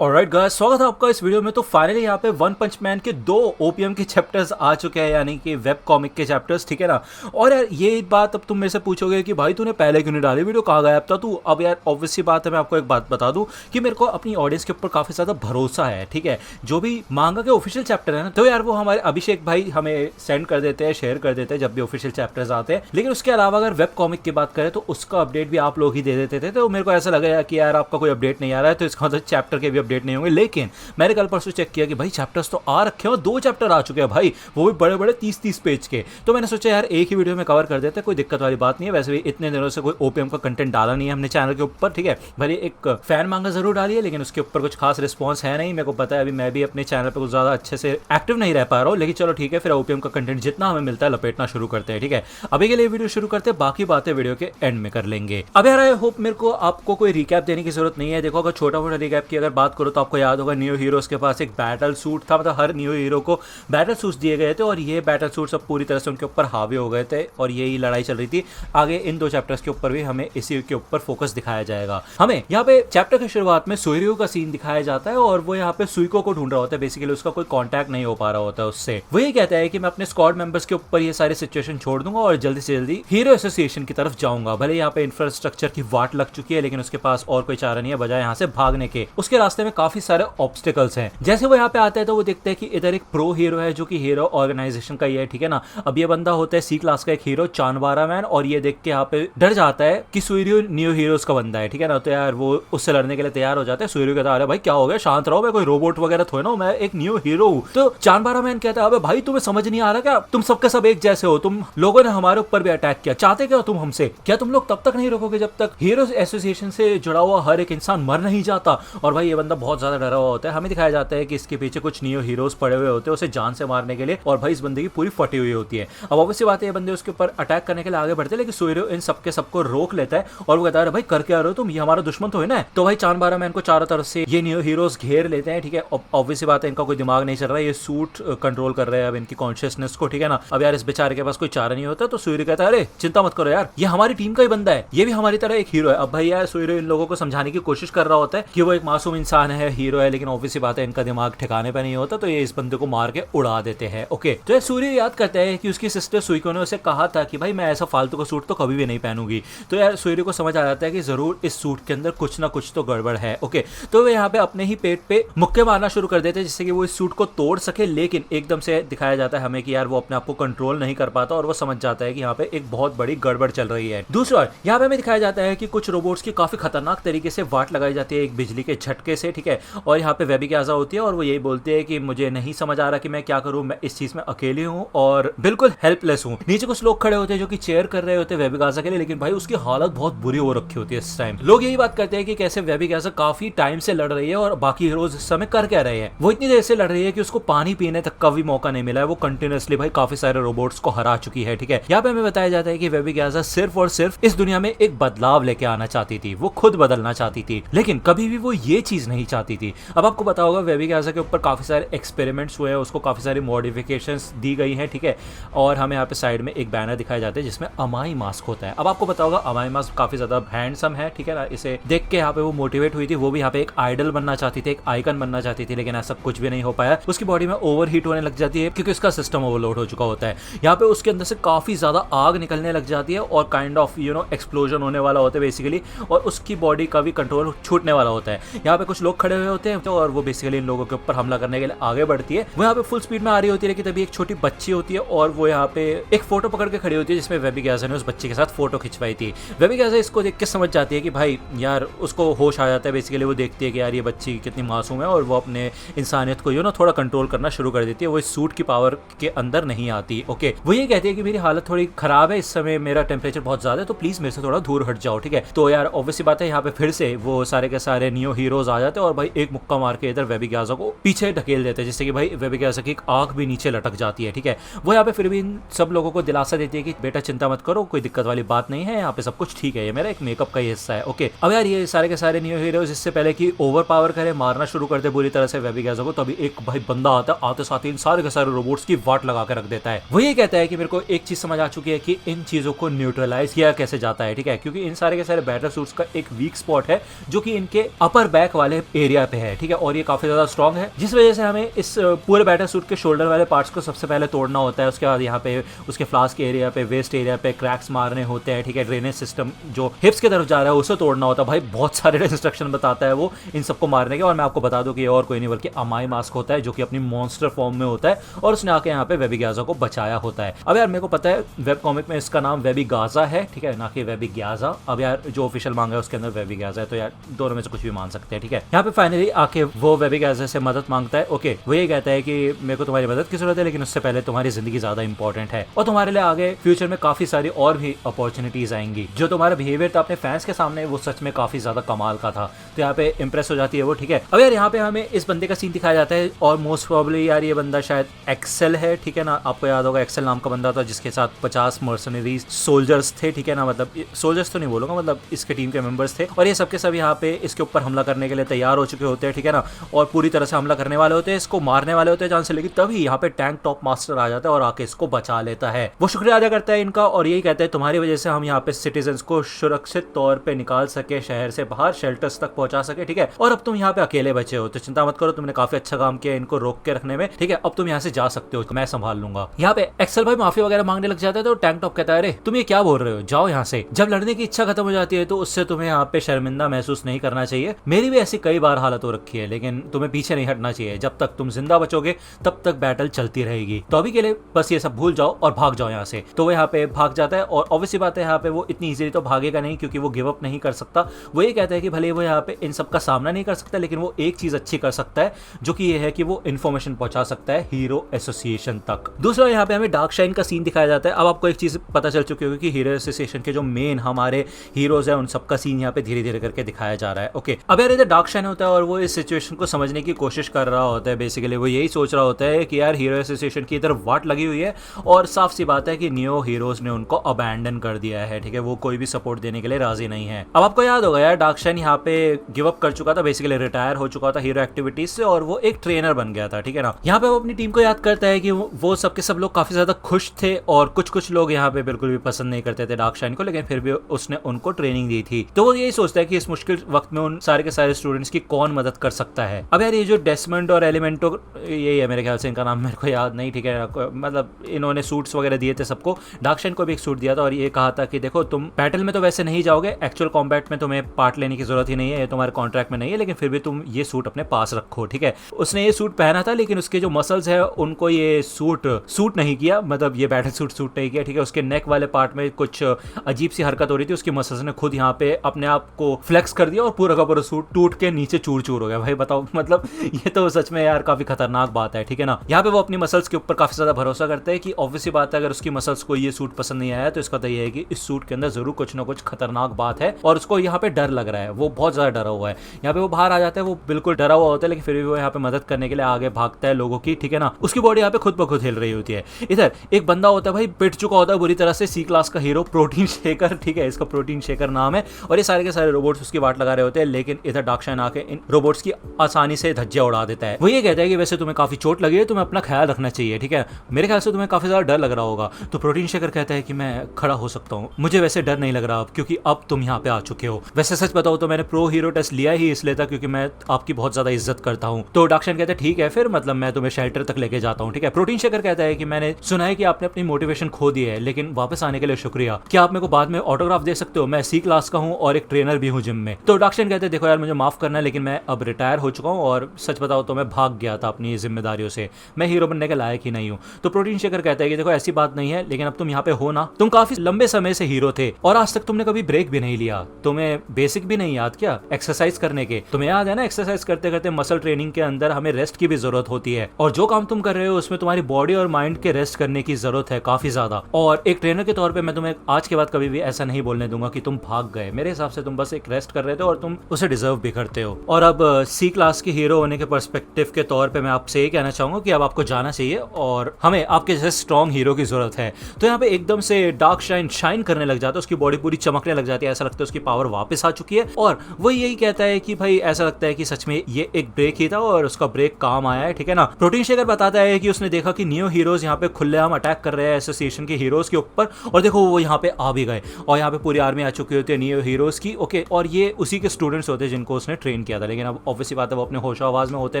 Alright guys, स्वागत है आपका इस वीडियो में। तो फाइनली यहाँ पे वन पंच मैन के 2 ओपीएम के चैप्टर्स आ चुके हैं, यानी कि वेब कॉमिक के चैप्टर्स, ठीक है ना। और यार ये बात अब तुम मेरे से पूछोगे कि भाई तूने पहले क्यों नहीं डाली वीडियो, कहाँ गायब था तू। अब यार ऑब्वियसली बात है, मैं आपको एक बात बता दूं कि मेरे को अपनी ऑडियंस के ऊपर काफ़ी ज़्यादा भरोसा है, ठीक है। जो भी मांगा के ऑफिशियल चैप्टर है ना, तो यार वो हमारे अभिषेक भाई हमें सेंड कर देते हैं, शेयर कर देते हैं जब भी ऑफिशियल चैप्टर्स आते हैं। लेकिन उसके अलावा अगर वेब कॉमिक की बात करें तो उसका अपडेट भी आप लोग ही दे देते थे। तो मेरे को ऐसा लगा कि यार आपका कोई अपडेट नहीं आ रहा है, तो इसका मतलब चैप्टर के भी अपडेट नहीं होंगे। लेकिन मैंने कल परसों चेक किया कि भाई चैप्टर्स तो आ रखे हैं और 2 चैप्टर आ चुके हैं भाई, वो भी बड़े बड़े 30-30 पेज के। तो मैंने सोचा यार एक ही वीडियो में कवर कर देते हैं, कोई दिक्कत वाली बात नहीं है। वैसे भी इतने दिनों से कोई ओपीएम का कंटेंट डाला नहीं है हमने चैनल के ऊपर, ठीक है। भले एक फैन मांगा जरूर डाली है, लेकिन उसके ऊपर कुछ खास रिस्पॉन्स है नहीं। मेरे को पता है अभी मैं भी अपने चैनल पर कुछ ज्यादा अच्छे से एक्टिव नहीं रह पा रहा हूँ, लेकिन चलो ठीक है, फिर ओपीएम का कंटेंट जितना हमें मिलता है लपेटना शुरू करते हैं, ठीक है। अभी के लिए वीडियो शुरू करते हैं, बाकी बातें वीडियो के एंड में कर लेंगे। अब यार आई होप मेरे को आपको कोई रिकैप देने की जरूरत नहीं है। देखो अगर छोटा मोटा रिकैप की अगर बात करो तो आपको याद होगा न्यू हीरोज के पास एक बैटल सूट था, मतलब हर न्यू हीरो को बैटल सूट्स दिए गए थे और ये बैटल सूट सब पूरी तरह से उनके ऊपर हावी हो गए थे और यही लड़ाई चल रही थी। आगे इन 2 चैप्टर्स के ऊपर भी हमें इसी के ऊपर फोकस दिखाया जाएगा। हमें यहाँ पे चैप्टर की शुरुआत में सुइरियो का सीन दिखाया जाता है और वो यहाँ पे सुइको को ढूंढ रहा होता है। बेसिकली उसका कोई कॉन्टैक्ट नहीं हो पा रहा होता है उससे। वो ये कहता है कि मैं अपने स्क्वाड मेंबर्स के ऊपर ये सारी सिचुएशन छोड़ दूंगा और जल्दी से जल्दी हीरो एसोसिएशन की तरफ जाऊंगा। भले यहाँ पे इंफ्रास्ट्रक्चर की वाट लग चुकी है, लेकिन उसके पास और कोई चारा नहीं है बजाय यहाँ से भागने के। उसके रास्ते में काफी सारे ऑब्स्टिकल्स हैं। जैसे वो यहाँ पे आता है तो वो देखते हैं कि इधर एक प्रो हीरो है जो कि हीरो ऑर्गेनाइजेशन का ही है, ठीक है ना। अब ये बंदा होता है सी क्लास का एक हीरो चानबारा मैन, और ये देख के यहाँ पे डर जाता है कि सुइरियो न्यू हीरोज का बंदा है, ठीक है ना। तो यार वो उससे लड़ने के लिए तैयार हो जाता है। सुइरियो कहता है भाई क्या हो गया, शांत रहो, मैं कोई रोबोट वगैरह थोड़ा ना, मैं एक न्यू हीरो हूँ। तो चानबारा मैन कहता है अबे भाई तुम्हें समझ नहीं आ रहा क्या, तुम सबके सब एक जैसे हो, तुम लोगों ने हमारे ऊपर भी अटैक किया, चाहते क्या हो तुम हमसे, क्या तुम लोग तब तक नहीं रोकोगे जब तक हीरोज एसोसिएशन से जुड़ा हुआ हर एक इंसान मर नहीं जाता। और भाई ये बंदा बहुत ज्यादा डरा हुआ होता है। हमें दिखाया जाता है कि इसके पीछे कुछ न्यू हीरोज पड़े हुए होते हैं उसे जान से मारने के लिए, और भाई इस बंदे की पूरी फटी हुई होती है। अब ऑब्वियसली बात है ये बंदे उसके ऊपर अटैक करने के लिए आगे बढ़ते हैं, लेकिन सुइरियो इन सबके सबको रोक लेता है और वो कहता है भाई कर क्या रहे हो तुम, ये हमारा दुश्मन तो है ना। तो भाई चानबारा मैन को चारों तरफ से ये न्यू हीरोज घेर लेते हैं, ठीक है। ऑब्वियसली बात है इनका कोई दिमाग नहीं चल रहा है, ये सूट कंट्रोल कर रहे हैं अब इनकी कॉन्शियसनेस को, ठीक है ना। अब यार इस बेचारे के पास कोई चारा नहीं होता, तो सुइरियो कहता है अरे चिंता मत करो यार, ये हमारी टीम का ही बंदा है, ये भी हमारी तरह एक हीरो है। अब भाई यार सुइरियो इन लोगों को समझाने की कोशिश कर रहा होता है कि वो एक मासूम इंसान है, हीरो है, लेकिन ऑब्वियसली बात है इनका दिमाग ठिकाने पे नहीं होता, तो ये इस बंदे को मार के उड़ा देते हैं। ओके, तो ये सूर्य याद करता है कि उसकी सिस्टर सुइको ने उसे कहा था कि भाई मैं ऐसा फालतू का सूट तो कभी भी नहीं पहनूंगी। तो यार सूर्य को समझ आ जाता है कि जरूर इस सूट के अंदर कुछ ना कुछ तो गड़बड़ है। ओके, तो वे यहाँ पे अपने ही पेट पे मुक्के मारना शुरू कर देते हैं जिससे कि वो इस सूट को तोड़ सके, लेकिन एकदम से दिखाया जाता है हमें कि यार वो अपने आप को कंट्रोल नहीं कर पाता और वो समझ जाता है कि यहाँ पे एक बहुत बड़ी गड़बड़ चल रही है। दूसरी ओर यहाँ पे हमें दिखाया जाता है कि कुछ रोबोट्स की काफी खतरनाक तरीके से वाट लगाई जाती है एक बिजली के झटके से, ठीक है। और यहाँ पे वेबी गाजा होती है और वो यही बोलती है कि मुझे नहीं समझ आ रहा कि मैं क्या करूं, मैं इस चीज में अकेली हूं और बिल्कुल हेल्पलेस हूं। नीचे कुछ लोग खड़े होते हैं जो कि चेयर कर रहे होते हैं वेबी गाजा के लिए, लेकिन भाई उसकी हालत बहुत बुरी हो रखी होती है इस टाइम। लोग यही बात करते हैं कि कैसे वेबी गाजा काफी टाइम से लड़ रही है और बाकी हीरोज इस समय कर क्या रहे हैं। वो इतनी देर से लड़ रही है कि उसको पानी पीने तक का भी मौका नहीं मिला है। वो कंटिन्यूअसली भाई काफी सारे रोबोट्स को हरा चुकी है, ठीक है। यहाँ पे हमें बताया जाता है कि वेबी गाजा सिर्फ और सिर्फ इस दुनिया में एक बदलाव लेके आना चाहती थी, वो खुद बदलना चाहती थी, लेकिन कभी भी वो ये चीज नहीं चाहती थी। अब आपको पता होगा वेबी गाजा के ऊपर काफी सारे एक्सपेरिमेंट्स हुए हैं, उसको काफी सारी मॉडिफिकेशंस दी गई हैं, ठीक है। और हमें यहाँ पे साइड में एक बैनर दिखाया जाता है जिसमें अमाई मास्क होता है। अब आपको पता होगा अमाई मास्क काफी ज्यादा हैंडसम है, ठीक है ना। इसे देख के यहाँ पे वो मोटिवेट हुई थी, वो भी यहाँ पे एक आइडल बनना चाहती थी, एक आइकन बनना चाहती थी, लेकिन ऐसा कुछ भी नहीं हो पाया। उसकी बॉडी में ओवरहीट होने लग जाती है क्योंकि उसका सिस्टम ओवरलोड हो चुका होता है। यहाँ पे उसके अंदर से काफी ज्यादा आग निकलने लग जाती है और काइंड ऑफ एक्सप्लोजन होने वाला होता है बेसिकली, और उसकी बॉडी का भी कंट्रोल छूटने वाला होता है। यहाँ पे कुछ लोग खड़े हुए होते हैं और वो बेसिकली इन लोगों के ऊपर हमला करने के लिए आगे बढ़ती है। वो यहाँ पे फुल स्पीड में आ रही होती है, लेकिन तभी एक छोटी बच्ची होती है और वो यहाँ पे एक फोटो पकड़ के खड़ी होती है जिसमें वेबी गाजा ने उस बच्चे के साथ फोटो खिंचवाई थी। वेबी गाजा इसको देख के समझ जाती है कि भाई यार उसको होश आ जाता है। बेसिकली वो देखती है कि यार ये बच्ची कितनी मासूम है और वो अपने इंसानियत को थोड़ा कंट्रोल करना शुरू कर देती है। वो इस सूट की पावर के अंदर नहीं आती। ओके, वो ये कहती है कि मेरी हालत थोड़ी खराब है इस समय, मेरा टेम्परेचर बहुत ज्यादा है, तो प्लीज मेरे से थोड़ा दूर हट जाओ, ठीक है। तो यार ऑब्वियसली बात है यहाँ पे फिर से वो सारे के सारे न्यू हीरोज आ जाते हैं और भाई एक मुक्का मार के इधर वेबी गाजा को पीछे ढकेल देते हैं, जिससे कि भाई वेबी गाजा की एक आंख भी नीचे लटक जाती है, ठीक है। वो यहाँ पे फिर भी इन सब लोगों को दिलासा देती है कि बेटा चिंता मत करो, कोई दिक्कत वाली बात नहीं है, यहाँ पे सब कुछ ठीक है, ये मेरा एक मेकअप का ही हिस्सा है। ओके, अब यार ये सारे के सारे न्यू हीरोज इससे पहले कि ओवर पावर करे मारना शुरू करते बुरी तरह से वेबी गाजा को, तभी एक भाई बंदा आता है, आते साथ ही इन सारे के सारे रोबोट्स की वाट लगा के रख देता है। वो ये कहता है कि मेरे को एक चीज समझ आ चुकी है कि इन चीजों को न्यूट्रलाइज किया कैसे जाता है, ठीक है, क्योंकि इन सारे के सारे बैटल सूट्स का एक वीक स्पॉट है जो कि इनके अपर बैक वाले एरिया पे है, ठीक है, और ये काफी ज्यादा स्ट्रॉन्ग है, जिस वजह से हमें इस पूरे बैटल सूट के शोल्डर वाले पार्ट्स को सबसे पहले तोड़ना होता है। उसके बाद यहाँ पे उसके फ्लास्क एरिया पे, वेस्ट एरिया पे क्रैक्स मारने होते हैं, ठीक है, ड्रेनेज सिस्टम जो हिप्स की तरफ जा रहा है उसे तोड़ना होता है। भाई बहुत सारे इंस्ट्रक्शन बताता है वो इन सबको मारने के। और मैं आपको बता दूं कि ये और कोई नहीं बल्कि अमाई मास्क होता है, जो कि अपनी मॉन्स्टर फॉर्म में होता है और उसने आके यहाँ पे वेबी ग्याजा को बचाया होता है। अब यार मेरे को पता है वेब कॉमिक में इसका नाम वेबी गाजा है, ठीक है, ना कि वेबी ग्याजा। अब यार जो ऑफिशियल मांगा है उसके अंदर वेबी ग्याजा है, तो यार दोनों में से कुछ भी मान सकते हैं, ठीक है। यहाँ पे फाइनली आके वो वेबी ग्याजा से मदद मांगता है। ओके, वो ये कहता है कि मेरे को तुम्हारी मदद की जरूरत है, लेकिन उससे पहले तुम्हारी जिंदगी ज्यादा इंपॉर्टेंट है और तुम्हारे लिए आगे फ्यूचर में काफी सारी और भी अपॉर्चुनिटीज आएंगी। जो तुम्हारा बिहेवियर था अपने फैंस के सामने वो सच में काफी ज्यादा कमाल का था। तो यहाँ पे इंप्रेस हो जाती है वो, ठीक है। अब यार यहाँ पे हमें इस बंदे का सीन दिखाया जाता है और मोस्ट प्रोबेबली यार ये बंदा शायद एक्सेल है, ठीक है ना। आपको याद होगा एक्सेल नाम का बंदा था जिसके साथ 50 मर्सनरीज सोल्जर्स थे, ठीक है ना। मतलब सोल्जर्स तो नहीं बोलूंगा, मतलब इसके टीम के मेंबर्स थे और ये सबके सब यहाँ पे इसके ऊपर हमला करने के लिए तैयार हो चुके होते हैं, ठीक है ना, और पूरी तरह से हमला करने वाले होते हैं, इसको मारने वाले होते हैं जान से। लेकिन तभी यहाँ पे टैंक टॉप मास्टर आ जाता है और आके इसको बचा लेता है। वो शुक्रिया अदा करता है इनका और यही कहता है तुम्हारी वजह से हम यहाँ पे सिटीजन्स को सुरक्षित तौर पे निकाल सके, शहर से बाहर शेल्टर्स तक पहुंचा सके, ठीक है। और अब तुम यहाँ पे अकेले बचे हो तो चिंता मत करो, तुमने काफी अच्छा काम किया इनको रोक के रखने में, ठीक है। अब तुम यहाँ से जा सकते हो, मैं संभाल लूंगा। यहाँ पे एक्सेल भाई माफी वगैरह मांगने लग जाता है तो टैंक टॉप कहता है अरे तुम ये क्या बोल रहे हो, जाओ यहाँ से। जब लड़ने की इच्छा खत्म हो जाती है तो उससे तुम्हें यहाँ पे शर्मिंदा महसूस नहीं करना चाहिए। मेरी भी ऐसी कई बार हालत हो रखी है, लेकिन तुम्हें पीछे नहीं हटना चाहिए। जब तक तुम जिंदा बचोगे तब तक बैटल चलती रहेगी। तो अभी के लिए बस ये सब भूल जाओ और भाग जाओ यहाँ से। तो वो यहाँ पे भाग जाता है और ऑब्वियसली बात है यहाँ पे वो इतनी इजीली तो भागेगा नहीं क्योंकि वो गिव अप नहीं कर सकता। वो ये कहता है कि भले वो यहाँ पे इन सब का सामना नहीं कर सकता, लेकिन वो एक चीज अच्छी कर सकता है, जो कि ये है कि वो इन्फॉर्मेशन पहुंचा सकता है हीरो एसोसिएशन तक। दूसरा यहाँ पे हमें डार्क शाइन का सीन दिखाया जाता है। अब आपको एक चीज पता चल चुकी होगी कि हीरो एसोसिएशन के जो मेन हमारे हीरोज है उन सबका सीन यहाँ पे धीरे धीरे करके दिखाया जा रहा है। ओके, अब यार इधर डार्क शाइन होता है और वो इस सिचुएशन को समझने की कोशिश कर रहा होता है। बेसिकली वो यही सोच रहा होता है कि यार हीरो एसोसिएशन की इधर वाट लगी हुई है और साफ सी बात है कि नियो हीरोज ने उनको अबैंडन कर दिया है, ठीक है। वो कोई भी सपोर्ट देने के लिए राजी नहीं है। अब आपको याद होगा यार डार्क शाइन यहाँ पे गिव अप कर चुका था, बेसिकली रिटायर हो चुका था हीरो एक्टिविटीज से और वो एक ट्रेनर बन गया था, ठीक है ना। यहाँ पे वो अपनी टीम को याद करता है कि वो सबके सब लोग काफी ज्यादा खुश थे और कुछ लोग यहाँ पे बिल्कुल भी पसंद नहीं करते थे डार्क शाइन को, लेकिन फिर भी उसने उनको ट्रेनिंग दी थी। तो वो यही सोचता है कि इस मुश्किल वक्त में उन सारे के सारे स्टूडेंट्स की कौन मदद कर सकता है। अब यार ये जो डेस्मंड और एलिमेंटो, यही है मेरे ख्याल से इनका नाम, मेरे को याद नहीं, ठीक है। मतलब इन्होंने सूट्स वगैरह दिए थे सबको, डार्क शाइन को भी एक सूट दिया था और ये कहा था कि देखो तुम बैटल में तो वैसे नहीं जाओगे, एक्चुअल कॉम्बैट में तुम्हें पार्ट लेने की जरूरत ही नहीं है, ये तुम्हारे कॉन्ट्रैक्ट में नहीं है, लेकिन फिर भी तुम ये सूट अपने पास रखो, ठीक है। उसने ये सूट पहना था लेकिन उसके जो मसल्स है उनको ये सूट नहीं किया, मतलब ये बैटल सूट नहीं किया, ठीक है। उसके नेक वाले पार्ट में कुछ अजीब सी हरकत हो रही थी, उसकी मसल्स ने खुद यहाँ पे अपने आप को फ्लेक्स कर दिया और पूरा का पूरा सूट टूट के नीचे चूर चूर हो गया। भाई बताओ, मतलब ये तो सच में यार काफी खतरनाक बात है, ठीक है ना। यहाँ पे वो अपनी मसल्स के ऊपर काफी ज्यादा भरोसा करते हैं कि ऑब्वियसली बात है अगर उसकी मसल्स को ये सूट पसंद नहीं आया तो इसका तो ये है कि इस सूट के अंदर जरूर कुछ ना कुछ खतरनाक बात है और उसको यहाँ पे डर लग रहा है, वो बहुत ज्यादा डरा हुआ है। यहाँ पे वो बाहर आ जाता है, वो बिल्कुल डरा हुआ होता है, लेकिन फिर भी वो यहाँ पे मदद करने के लिए आगे भागता है लोगों की, ठीक है ना। उसकी बॉडी यहाँ पे खुद ब खुद हिल रही होती है। इधर एक बंदा होता है भाई पिट चुका होता है बुरी तरह से, सी क्लास का हीरो प्रोटीन शेकर, ठीक है, इसका प्रोटीन शेकर नाम है और ये सारे के सारे रोबोट्स उसकी वाट लगा रहे होते हैं। लेकिन इधर डार्क शाइन आके इन रोबोट्स की आसानी से धज्जियां उड़ा देता है। वो ये कहता है कि वैसे तुम्हें काफी चोट लगी है, तुम्हें अपना ख्याल रखना चाहिए, ठीक है। मेरे ख्याल से तुम्हें काफी ज्यादा डर लग रहा होगा। तो प्रोटीन शेकर कहता है कि मैं खड़ा हो सकता हूँ, मुझे वैसे डर नहीं लग रहा अब, क्योंकि अब तुम यहाँ पे आ चुके हो। वैसे सच बताओ तो मैंने प्रो हीरो टेस्ट लिया ही इसलिए था क्योंकि मैं आपकी बहुत ज्यादा इज्जत करता हूँ। तो डार्क शाइन कहता है ठीक है फिर, मतलब मैं तुम्हें शेल्टर तक लेके जाता हूँ, ठीक है। प्रोटीन शेकर कहता है कि मैंने सुना है कि आपने अपनी मोटिवेशन खो दी है, लेकिन वापस आने के लिए शुक्रिया। क्या आप मेरे को बाद में ऑटोग्राफ दे सकते हो? मैं सी क्लास का हूँ और एक ट्रेनर भी हूँ जिम में। तो डार्क शाइन कहते हैं देखो यार मुझे माफ करना है, लेकिन मैं अब रिटायर हो चुका हूँ और सच बताओ तो मैं भाग गया था अपनी जिम्मेदारियों से, मैं हीरो बनने के लायक ही नहीं हूँ। तो प्रोटीन शेकर कहता है कि देखो ऐसी बात नहीं है, लेकिन अब तुम यहाँ पे हो ना, तुम काफी लंबे समय से हीरो थे और आज तक तुमने कभी ब्रेक भी नहीं लिया, तुम्हें बेसिक भी नहीं याद क्या एक्सरसाइज करने के? तुम्हें याद है ना एक्सरसाइज करते करते मसल ट्रेनिंग के अंदर हमें रेस्ट की भी जरूरत होती है और जो काम तुम कर रहे हो उसमें तुम्हारी बॉडी और माइंड के रेस्ट करने की जरूरत है काफी ज्यादा। और एक ट्रेनर के तौर पे मैं तुम्हें आज के बाद कभी भी ऐसा नहीं बोलने दूंगा कि तुम भाग गए। मेरे हिसाब से तुम बस एक रेस्ट कर रहे थे और तुम उसे डिजर्व भी करते हो। और अब सी क्लास के हीरो होने के पर्सपेक्टिव के तौर पे मैं आपसे ये कहना चाहूंगा कि अब आपको जाना चाहिए और हमें आपके जैसे स्ट्रॉन्ग हीरो की जरूरत है। तो यहाँ पे एकदम से डार्क शाइन करने लग जाता है, उसकी बॉडी पूरी चमकने लग जाती है, ऐसा लगता है उसकी पावर वापस आ चुकी है। और वो यही कहता है कि भाई ऐसा लगता है कि सच में ये एक ब्रेक ही था और उसका ब्रेक काम आया है, ठीक है ना। प्रोटीन शेकर बताता है कि उसने देखा कि नियो हीरोज यहाँ पे खुलेआम अटैक कर रहे हैं एसोसिएशन के हीरोज के ऊपर और देखो वो यहाँ पे आ भी गए और यहाँ पे पूरी आर्मी आ चुकी होती है नियो हीरोज की। ओके, और ये उसी के स्टूडेंट्स होते हैं जिनको उसने ट्रेन ट्रेन किया था, लेकिन अब ऑब्वियसली बात है वो अपने होशो आवाज में होते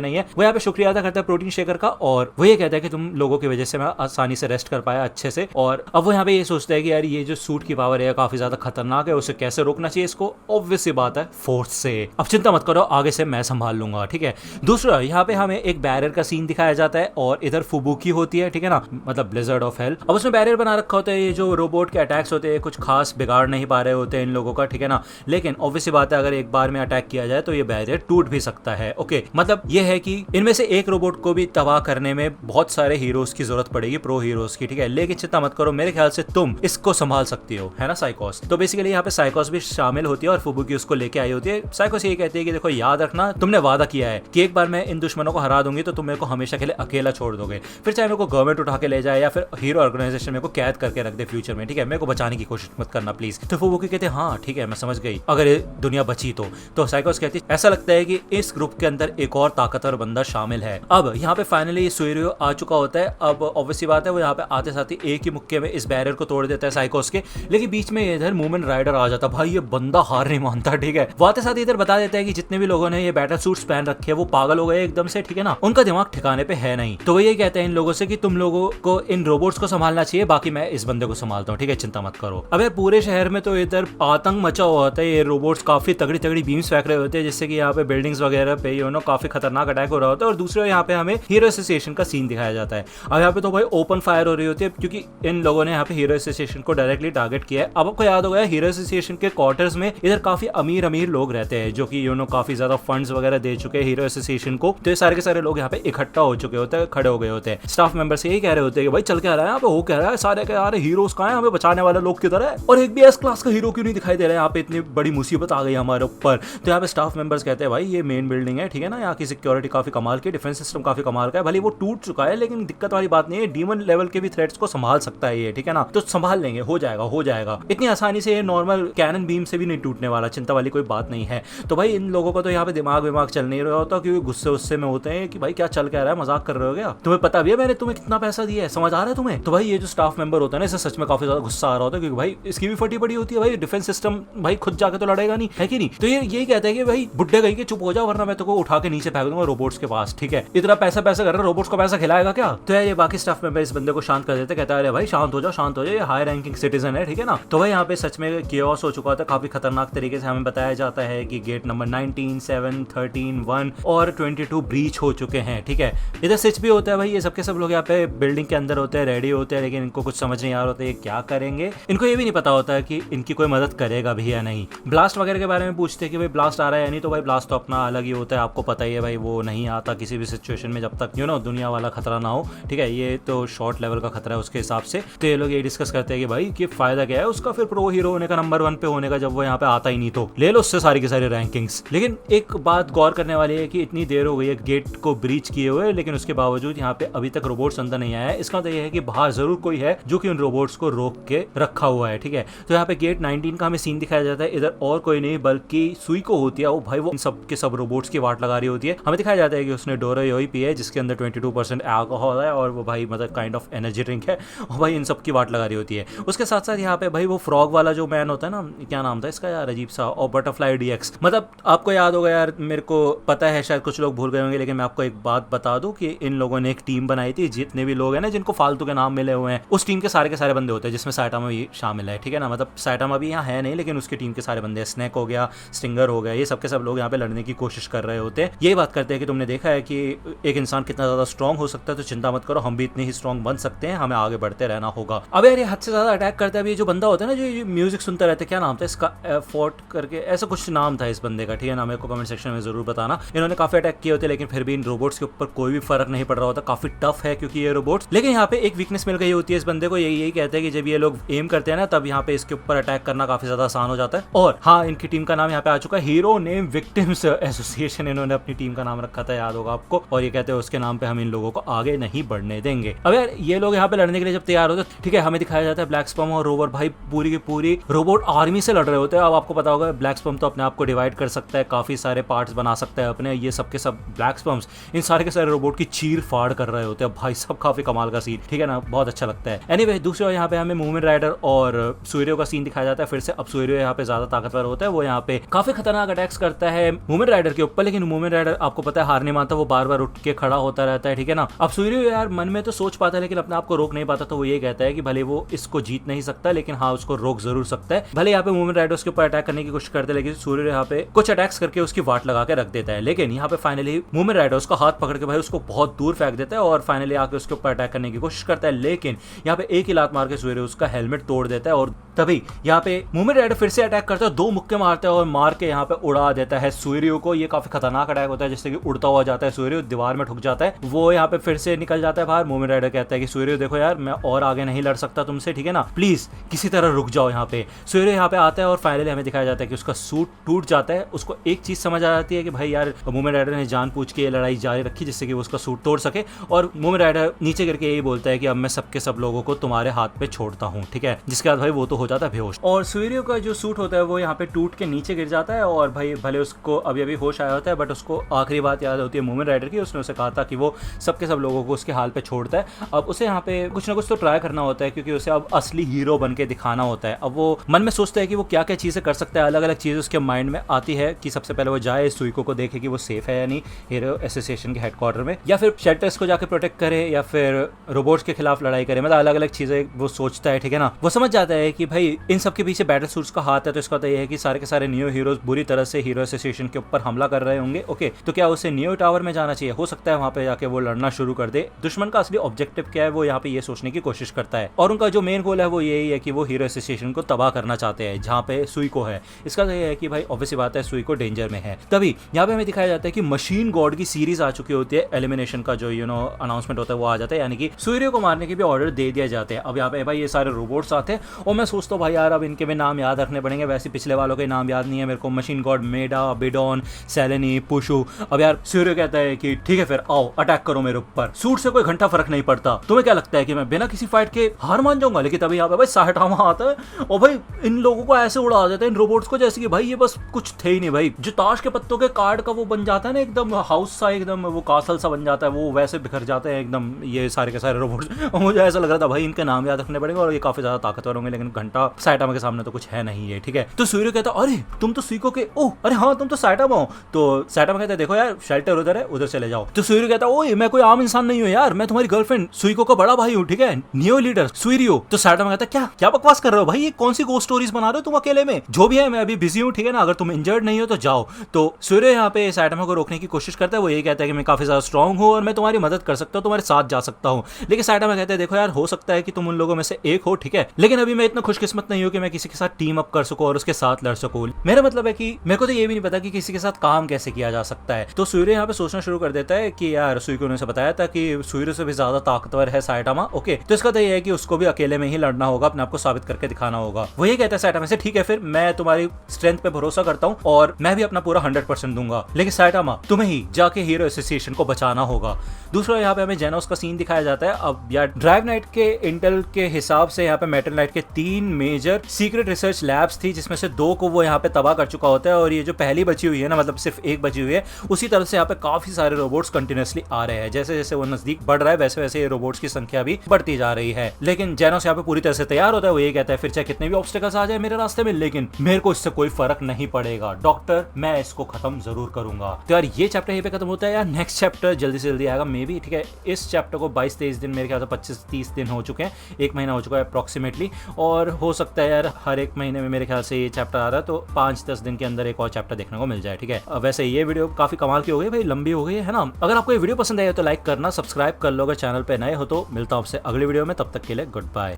नहीं है। वो यहाँ पे शुक्रिया अदा करता है प्रोटीन शेकर का, और वो ये कहता है कि तुम लोगों की वजह से मैं आसानी से रेस्ट कर पाया अच्छे से। और अब वो यहाँ पे ये सोचता है कि यार ये जो सूट की पावर है काफी ज्यादा खतरनाक है, उसे कैसे रोकना चाहिए इसको। ऑब्वियसली बात है फोर्स से। अब चिंता मत करो, आगे से मैं संभाल लूंगा, ठीक है। दूसरा यहाँ पे हमें एक बैरियर का सीन दिखाया जाता है और इधर फुबुकी होती है, ठीक है ना, मतलब ब्लिजर्ड ऑफ हेल। अब उसमें बैरियर बना रखा होता है, ये जो रोबोट के अटैक्स होते हैं कुछ खास बिगाड़ नहीं पा रहे होते हैं इन लोगों का, ठीक है ना। लेकिन ऑब्वियसली बात है अगर एक बार में अटैक किया जाए तो ये बैरियर टूट भी सकता है। ओके, मतलब ये है कि इनमें से एक रोबोट को भी तबाह करने में बहुत सारे हीरोज की जरूरत पड़ेगी, प्रो हीरोज की, ठीक है। लेकिन चिंता मत करो, मेरे ख्याल से तुम इसको संभाल सकती हो, है ना साइकोस। तो बेसिकली यहाँ पे साइकोस भी शामिल होती है और फुबुकी उसको लेके आई होती है। साइकोस ये कहती है कि देखो याद रखना, तुमने वादा किया है कि एक बार मैं इन दुश्मनों को हरा दूंगी तो तुम मेरे को हमेशा के लिए अकेला छोड़ दोगे, फिर चाहे मेरे को गवर्नमेंट उठा के ले जाए या फिर हीरो ऑर्गेनाइजेशन मेरे को कैद करके रख दे फ्यूचर में, ठीक है। मेरे को बचाने की कोशिश मत करना प्लीज। तो फुबुकी कहते हैं हाँ ठीक है मैं समझ गई, अगर ये दुनिया बची तो साइकोस कहती है ऐसा लगता है कि इस ग्रुप के अंदर एक और ताकतवर बंदा शामिल है। अब यहाँ पे फाइनली सुइरियो आ चुका होता है। अब ऑब्वियसली बात है वो यहाँ पे आते साथ ही एक ही मुक्के में इस बैरियर को तोड़ देता है साइकोस के, लेकिन बीच में इधर मूवमेंट राइडर आ जाता। भाई ये बंदा हार नहीं मानता, ठीक है। वो आते साथ इधर बता देता है कि जितने भी लोगों ने ये बैटल सूट्स पहन रखे हैं वो पागल हो गए एकदम से, ठीक है ना, उनका दिमाग ठिकाने पे है नहीं। तो वो ये कहते हैं इन लोगों से कि तुम लोगों को इन रोबोट्स को संभालना चाहिए, बाकी मैं इस बंदे को संभालता हूँ, ठीक है, चिंता मत करो। अब पूरे शहर में तो इधर आतंक मचा हुआ होता है, ये रोबोट्स काफी तगड़ी तगड़ी बीम्स फेंक रहे होते हैं जिससे कि यहाँ पे बिल्डिंग्स वगैरह पे काफी खतरनाक अटैक हो रहा होता है। और दूसरे यहाँ पे हमें हीरो एसोसिएशन का सीन दिखाया जाता है। अब यहाँ पे तो भाई ओपन फायर हो रही होती है क्योंकि इन लोगों ने यहाँ पे हीरो एसोसिएशन को डायरेक्टली टारगेट किया है। अब आपको याद होगा हीरो एसोसिएशन के क्वार्टर्स में इधर काफी अमीर अमीर लोग रहते हैं जो कि काफी ज्यादा फंड्स वगैरह दे चुके हैं हीरो एसोसिएशन को। तो ये सारे के सारे लोग यहाँ पे इकट्ठा हो चुके होते हैं, खड़े हो गए होते हैं। स्टाफ मेंबर से यही कह रहे होते हैं कि भाई चल के आ रहा है यहाँ पे, हो कह रहा है सारे कह रहे हीरोज कहाँ है, हमें बचाने वाले लोग किधर है, और एक भी एस क्लास का हीरो क्यों नहीं दिखाई दे रहा है, यहाँ पे इतनी बड़ी मुसीबत आ गई हमारे ऊपर। तो यहाँ पे स्टाफ मेंबर्स कहते हैं भाई ये मेन बिल्डिंग है, ठीक है ना, यहाँ की सिक्योरिटी काफी कमाल की, डिफेंस सिस्टम काफी कमाल का है, भले वो टूट चुका है लेकिन दिक्कत वाली बात नहीं है, डीमन लेवल के भी थ्रेट्स को संभाल सकता है ये, ठीक है ना, तो संभाल लेंगे, हो जाएगा इतनी आसानी से, ये नॉर्मल कैनन बीम से भी नहीं टूटने वाला, चिंता वाली कोई बात नहीं है। तो भाई इन लोगों को तो यहाँ पे दिमाग चल नहीं रहा होता क्योंकि गुस्से में होते हैं कि भाई क्या चल क्या रहा है, मजाक कर रहे हो क्या, तुम्हें पता भी है मैंने तुम्हें कितना पैसा दिया है, समझ आ रहा है तुम्हें। तो भाई ये जो स्टाफ मेंबर होता है ना, इसे सच में काफी ज्यादा गुस्सा आ रहा होता है क्योंकि भाई इसकी भी फटी पड़ी होती है, भाई डिफेंस सिस्टम भाई खुद जाके तो लड़ेगा नहीं, है कि नहीं। तो ये यही कहता है कि भाई बुड्ढे गई के चुप हो जाओ वरना मैं तो उठा के नीचे फेंक दूंगा रोबोट्स के पास, ठीक है, इतना पैसा कर रहा है, रोबोट्स को पैसा खिलाएगा क्या। तो यार ये बाकी स्टाफ मेंबर इस बंदे को शांत कर देते, कहता है अरे भाई शांत हो जाओ, ये हाई रैंकिंग सिटीजन है, ठीक है ना। तो भाई यहाँ पे सच में कियोस हो चुका था, काफी खतरनाक तरीके से हमें बताया जाता है कि गेट नंबर 19, 7, 13, 1 और 22 ब्रीच हो चुके हैं, ठीक है। इधर स्विच भी होता है भाई, ये सबके सब लोग यहाँ पे बिल्डिंग के अंदर होते हैं, रेडी होते हैं, लेकिन इनको कुछ समझ नहीं आ रहा होता है ये क्या करेंगे। इनको ये भी नहीं पता होता है कि इनकी कोई मदद करेगा भी या नहीं। ब्लास्ट वगैरह के बारे में पूछते हैं कि भाई ब्लास्ट आ रहा है या नहीं, तो भाई ब्लास्ट तो अपना अलग ही होता है, आपको पता ही है भाई, वो नहीं आता किसी भी सिचुएशन में जब तक दुनिया वाला खतरा ना हो, ठीक है, ये तो शॉर्ट लेवल का खतरा है उसके हिसाब से। तो ये लोग ये डिस्कस करते हैं कि भाई कि फायदा क्या है उसका फिर प्रो हीरो होने का, नंबर 1 पे होने का, जब वो यहाँ पे आता ही नहीं तो ले लो उससे सारी की सारी रैंकिंग्स। लेकिन एक बात गौर करने वाली है कि इतनी देर हो गई है गेट को ब्रीच किए हुए, लेकिन उसके बावजूद यहाँ पे अभी तक रोबोट्स अंदर नहीं आया है। इसका मतलब यह है कि बाहर जरूर कोई है जो कि उन रोबोट्स को रोक के रखा हुआ है, ठीक है। तो यहाँ पे गेट 19 का हमें सीन दिखाया जाता है, इधर और कोई नहीं बल्कि सुइको होती है, वो भाई वो इन सब के सब रोबोट्स की वाट लगा रही होती है। हमें दिखाया जाता है कि उसने डोरोयोई पी है जिसके अंदर 22% अल्कोहल है और वो भाई मतलब काइंड ऑफ एनर्जी ड्रिंक है, और भाई इन सब की वाट लगा रही होती है। उसके साथ साथ यहाँ पे भाई वो फ्रॉग वाला जो मैन होता है ना, क्या नाम था इसका यार, अजीब सा, और बटरफ्लाई DX, मतलब आपको याद होगा यार, मेरे को पता है शायद कुछ लोग भूल गए होंगे, लेकिन मैं आपको एक बात बता दूं कि इन लोगों ने एक टीम बनाई थी, जितने भी लोग हैं ना जिनको फालतू के नाम मिले हुए हैं, उस टीम के सारे बंदे होते हैं जिसमें साइटामा भी शामिल है, ठीक है ना, मतलब साइटामा भी यहाँ है नहीं लेकिन उसकी टीम के सारे बंदे, स्नैक हो गया, स्टिंगर हो गया, ये सबके सब लोग यहाँ पे लड़ने की कोशिश कर रहे होते हैं। यही बात करते हैं कि तुमने देखा है कि एक इंसान कितना ज्यादा स्ट्रॉन्ग हो सकता है, तो चिंता मत करो, हम भी इतने ही स्ट्रॉन्ग बन सकते हैं, हमें आगे बढ़ते रहना होगा। अब यार ये हद से ज्यादा अटैक करता है, ये जो बंदा होता है ना जो म्यूजिक सुनता रहता है, क्या नाम था इसका, फोर्ट करके ऐसा कुछ नाम था इस बंदे का, ठीक है ना, मेरे को कमेंट सेक्शन में जरूर बताना। इन्होंने काफी अटैक किए होते लेकिन फिर भी इन रोबोट्स के ऊपर कोई भी फर्क नहीं पड़ रहा होता, काफी टफ है क्योंकि ये रोबोट्स। लेकिन यहाँ पे एक वीकनेस मिल गई होती है इस बंदे को, यही कहते हैं कि जब ये लोग एम करते हैं ना तब यहाँ पे इसके ऊपर अटैक करना काफी ज्यादा आसान हो जाता है। और हाँ, इनकी टीम का नाम यहाँ पे आ चुका है हीरो नेम विक्टिम्स एसोसिएशन, इन्होंने अपनी टीम का नाम रखा था, याद होगा आपको, और ये कहते हैं उसके नाम पे हम इन लोगों को आगे नहीं बढ़ने देंगे। अब यार ये लोग यहाँ पे लड़ने के लिए जब तैयार होते हैं, ठीक है, हमें दिखाया जाता है ब्लैक स्पम और रोवर भाई पूरी की पूरी रोबोट आर्मी से लड़ रहे होते हैं। अब आपको पता होगा ब्लैक स्पम तो अपने आप को डिवाइड कर सकता है, काफी सारे पार्ट्स बना सकता है अपने, ये सबके सब ब्लैक स्पम्स इन सारे के सारे रोबोट की चीर फाड़ कर रहे होते हैं भाई, सब काफी कमाल का सीन, ठीक है ना, बहुत अच्छा लगता है। एनीवे दूसरे यहाँ पे हमें मूवमेंट राइडर और सुइरियो का सीन दिखाया जाता है फिर से। अब सुइरियो यहाँ पे ज्यादा ताकतवर होता है, वो यहाँ पे काफी खतरनाक अटैक्स करता लगता है वुमेन राइडर के ऊपर, लेकिन वुमेन राइडर आपको पता है हार नहीं मानता, वो बार बार उठ के खड़ा होता रहता है, ठीक है ना। अब सूर्य यार मन में तो सोच पाता है लेकिन अपने आप को रोक नहीं पाता, तो वो ये कहता है कि भले वो इसको जीत नहीं सकता लेकिन हाँ उसको रोक जरूर सकता है। भले यहाँ पे वुमेन राइडर उसके ऊपर अटैक करने की कोशिश करते हैं लेकिन सूर्य यहाँ पे कुछ अटैक्स करके उसकी वाट लगा के रख देता है, लेकिन यहाँ पे फाइनली वुमेन राइडर उसका हाथ पकड़ के भाई उसको बहुत दूर फेंक देता है और फाइनली आके उसके ऊपर अटैक करने की कोशिश करता है, लेकिन यहाँ पे एक ही लात मार के सूर्य उसका हेलमेट तोड़ देता है। और तभी यहाँ पे वुमेन राइडर फिर से अटैक करता है, 2 मुक्के मारता है और मार के यहाँ पे उड़ा देता है सूर्य को। ये काफी खतरनाक अटैक होता है, जिससे कि उड़ता हुआ जाता है सूर्य, दीवार में ठुक जाता है, वो यहाँ पे फिर से निकल जाता है बाहर। वुमेन राइडर कहता है कि सूर्य देखो यार मैं और आगे नहीं लड़ सकता तुमसे, ठीक है ना, प्लीज किसी तरह रुक जाओ यहाँ पे। सूर्य यहाँ पे आता है और फाइनली हमें दिखाया जाता है कि उसका सूट टूट जाता है। उसको एक चीज समझ आ जाती है कि भाई यार वुमेन राइडर ने जानबूझ के लड़ाई जारी रखी जिससे कि वो उसका सूट तोड़ सके, और वुमेन राइडर नीचे करके यही बोलता है कि अब मैं सबके सब लोगों को तुम्हारे हाथ पे छोड़ता हूँ, ठीक है। जिसके बाद भाई वो तो हो जाता है बेहोश और सूर्य का जो सूट होता है वो यहाँ पे टूट के नीचे गिर जाता है। और भाई भले उसको अभी अभी होश आया होता है बट उसको आखिरी बात याद होती है वुमेन राइडर की, उसने उसे कहा था कि वो सबके सब लोगों को उसके हाल पे छोड़ता है। अब उसे यहाँ पे कुछ ना कुछ तो ट्राई करना होता है क्योंकि उसे अब असली हीरो बन के दिखाना होता है। अब वो मन में सोचता है कि वो क्या क्या चीजें कर सकता है, अलग अलग चीजें उसके माइंड में आती है कि सबसे पहले वो जाए सुइको को देखे कि वो सेफ है या नहीं हीरो एसोसिएशन के हेडक्वार्टर में, या फिर शेल्टर्स को जाके प्रोटेक्ट करे, या फिर रोबोट्स के खिलाफ लड़ाई करे, मतलब अलग अलग चीजें वो सोचता है, ठीक है ना। वो समझ जाता है कि भाई इन सब के पीछे बैटल सूट्स का हाथ है, तो इसका तो ये है कि सारे के सारे नियो हीरोज बुरी तरह से हीरो एसोसिएशन के ऊपर हमला कर रहे होंगे। ओके, तो क्या उसे नियो टावर में जाना चाहिए, हो सकता है वहां पे जाके वो लड़ना शुरू कर दे। दुश्मन का असली ऑब्जेक्टिव क्या है वो यहाँ पे ये सोचने की कोशिश करता है, और उनका जो मेन गोल है वो यही है कि वो हीरो एसोसिएशन को तबाह करना चाहते हैं जहाँ पे सुइको है। इसका तो ये है कि भाई ऑब्वियसली बात है सुइको डेंजर में है। तभी यहाँ पे हमें दिखाया जाता है कि मशीन गॉड की सीरीज आ चुकी होती है, एलिमिनेशन का जो अनाउंसमेंट होता है वो आ जाता है, यानी कि सूर्य को मारने के भी ऑर्डर दे दिया जाते हैं। अब यहाँ पे भाई ये सारे रोबोट्स आते हैं और मैं सोचता हूँ भाई यार अब इनके भी नाम याद रखने पड़ेंगे, वैसे पिछले वालों के नाम याद नहीं है मेरे को, मशीन गॉड, मेडा, बिडॉन, सेलेनी, पुशु। अब यार सूर्य कहता है कि ठीक है फिर आओ अटैक करो मेरे ऊपर, सूट से कोई घंटा फर्क नहीं पड़ता, तुम्हें क्या लगता है कि मैं बिना किसी फाइट के हार मान जाऊंगा। लेकिन तभी यहाँ पे भाई साइटामा आता है और भाई इन लोगों को ऐसे उड़ा देते हैं इन रोबोट्स को जैसे कि भाई ये बस कुछ थे ही नहीं भाई। जो ताश के पत्तों के कार्ड का वो बन जाता है ना एकदम हाउस सा, एकदम वो कासल सा बन जाता है, वो वैसे बिखर जाते हैं एकदम ये सारे के सारे रोबोट्स। और मुझे ऐसा लग रहा था भाई इनके नाम याद रखने पड़ेंगे और ये काफी ज्यादा ताकतवर होंगे, लेकिन घंटा साइटामा के सामने तो कुछ है नहीं है, ठीक है। तो सूर्य कहता अरे तुम तो सुइको के, ओह अरे हाँ तुम तो साइटामा हो। तो साइटामा कहता है देखो यार शेल्टर उधर है, उधर चले जाओ। तो सूर्य कहता ओए मैं कोई आम इंसान नहीं हूँ यार, मैं तुम्हारी गर्लफ्रेंड सुइको का बड़ा भाई हूँ, ठीक है, नियो लीडर सूर्यो। तो साइटामा कहता क्या क्या बकवास कर रहे हो भाई, ये कौन सी गोस्ट स्टोरीज बना रहे हो तुम अकेले में, जो भी है मैं अभी बिजी हूँ, ठीक है ना, अगर तुम इंजर्ड नहीं हो तो जाओ। तो सूर्य यहाँ पे साइटामा को रोकने की कोशिश करता है, वो यही कहता है कि मैं काफी ज्यादा स्ट्रांग हूँ और मैं तुम्हारी मदद कर सकता हूँ, तुम्हारे साथ जा सकता हूँ। लेकिन साइटामा कहते हैं देखो यार हो सकता है कि तुम उन लोगों में से एक हो, ठीक है, लेकिन अभी मैं इतना खुशकिस्मत नहीं हूँ कि मैं किसी के साथ टीम अप कर सकूँ और उसके साथ लड़ सकूँ। मेरा मतलब है कि मेरे को तो ये भी नहीं पता कि किसी के साथ काम कैसे किया जा सकता है। तो सूर्य यहाँ पे सोचना शुरू कर देता है कि यार सुइको ने बताया था कि सूर्य से भी ज्यादा ताकतवर है साइटामा, ओके, तो इसका तो ये है कि उसको भी अकेले में ही लड़ना होगा, अपने आप को साबित करके दिखाना होगा। वो ये कहता है साइटामा से ठीक है फिर मैं तुम्हारी स्ट्रेंथ पे भरोसा करता हूँ और मैं भी अपना पूरा 100% दूंगा, लेकिन साइटामा तुम्हें ही जाके हीरो एसोसिएशन को बचाना होगा। दूसरा यहाँ पे हमें जेनोस का सीन दिखाया जाता है। अब यार ड्राइव नाइट के इंटेल के हिसाब से यहाँ पे मेटल नाइट के 3 मेजर सीक्रेट रिसर्च लैब्स थी, जिसमें से 2 को वो यहाँ पे तबाह कर चुका होता है, और ये जो पहली बची हुई है ना, मतलब सिर्फ एक बची हुई है, उसी तरह से यहाँ पे काफी सारे रोबोट्स कंटिन्यूअसली आ रहे हैं। जैसे जैसे वो नजदीक बढ़ रहा है वैसे वैसे ये रोबोट्स की संख्या भी बढ़ती जा रही है। लेकिन जेनोस यहाँ पे पूरी तरह से तैयार होता है, वो ये कहता है फिर चाहे कितने भी ऑब्स्टेकल्स आ जाए मेरे रास्ते में, लेकिन मेरे को इससे कोई फर्क नहीं पड़ेगा डॉक्टर, मैं इसको खत्म जरूर करूंगा। तो यार ये चैप्टर यहीं पे खत्म होता है यार। नेक्स्ट चैप्टर जल्दी से जल्दी आएगा मे बी, ठीक है। इस चैप्टर को 22-23 दिन, मेरे ख्याल से 25-30 दिन हो चुके हैं, 1 महीना हो चुका है अप्रोक्सीमेटली, और हो सकता है यार हर एक महीने में मेरे ख्याल से ये चैप्टर आ रहा है, तो 5-10 दिन के अंदर एक और चैप्टर देखने को मिल जाए, ठीक है। वैसे ये वीडियो काफी कमाल की हो गई भाई, लंबी हो गई है ना। अगर आपको ये वीडियो पसंद आई तो लाइक करना, सब्सक्राइब कर लो अगर चैनल पे नए हो तो। मिलता हूं आपसे अगली वीडियो में, तब तक के लिए गुड बाय।